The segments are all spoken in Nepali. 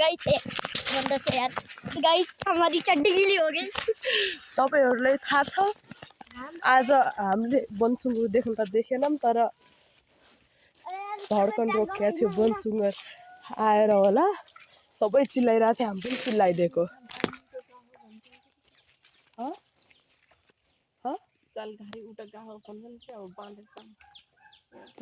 गाइस गंदा छ यार गाइस हमारी चड्डी गीली हो गई तपाईहरुलाई थाहा छ आज हामीले बनसुँगुर देख्न त देखेनौं तर धड्कन रोकिएको थियो बनसुँगुर आएर होला सबै चिल्लाइरा थियो हामी पनि चिल्लाइदिएको ह ह साल घारी उटा गाहो भन्छन् के हो बाँधेर छ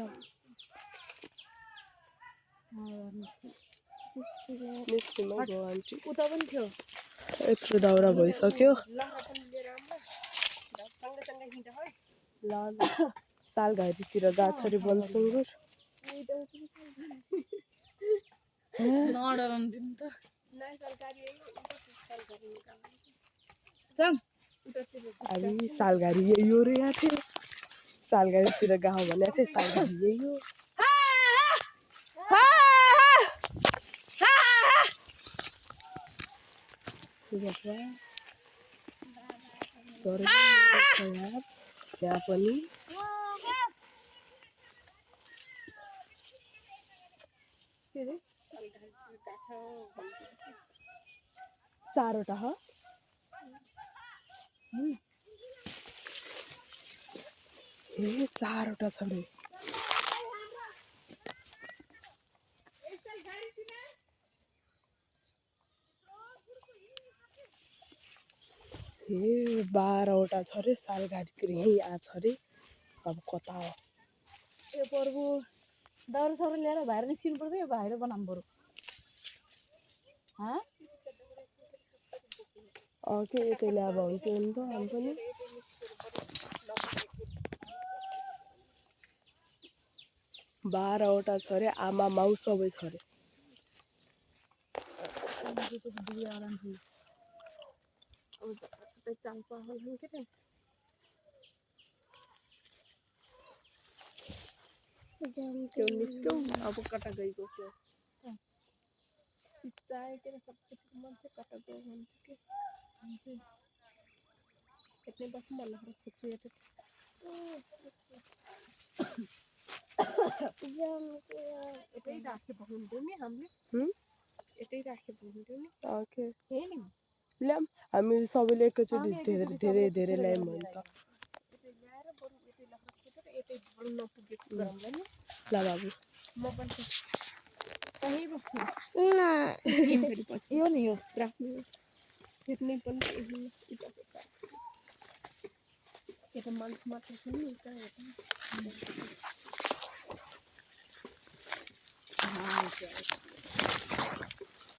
निस्किनु गयो आन्टी उता पनि थियो यत्रो दाउरा भइसक्यो लहरा पनि लिएर आउँला सँगै सँगै हिँड्छ है ल सालघारीतिर गएको छ अरे बनसुँगुर नडराउनु दिनु त हामी सालघारी यही हो रे यहाँ थियो सालघारीतिर गाउँ भनेको थिएँ सालघारी यही हो यहाँ पनि चारवटा हो ए चारवटा छ रे ए 12वटा छ रे सालघारीतिर यही आछ रे अब कता हो ए प्रभु दाउरा साउरा ल्याएर भाइर निस्किनु पर्दैन भाइर बनाउनु पर्यो के यतै ल्याब हुन्थ्यो नि त हामी पनि 12वटा छ रे आमा माउ सबै छ रे त्यो निस्क्यो अब कता गइको त्यो सिचाइ के सबै मान्छे कता गयो भन्छ के यतै बस्नु मन लाग्छ खुच्छु यतै यतै राखे भन्नुहुन्थ्यो नि हामीले यतै राखे भन्नुहुन्थ्यो नि ओके हे नि ल्याम हामी सबैले एकैचोटि धेरै धेरै ल्यायौँ भने त यतै ल्याएर बरु यतै लखरा खोजेर यतै बरु नपुगेको गरमलाई नि ल बाबु म पनि कहीँ बस्छु न यो नि यो राख्नु फेर्नै पनि यता मान्छे मात्र छ नि उता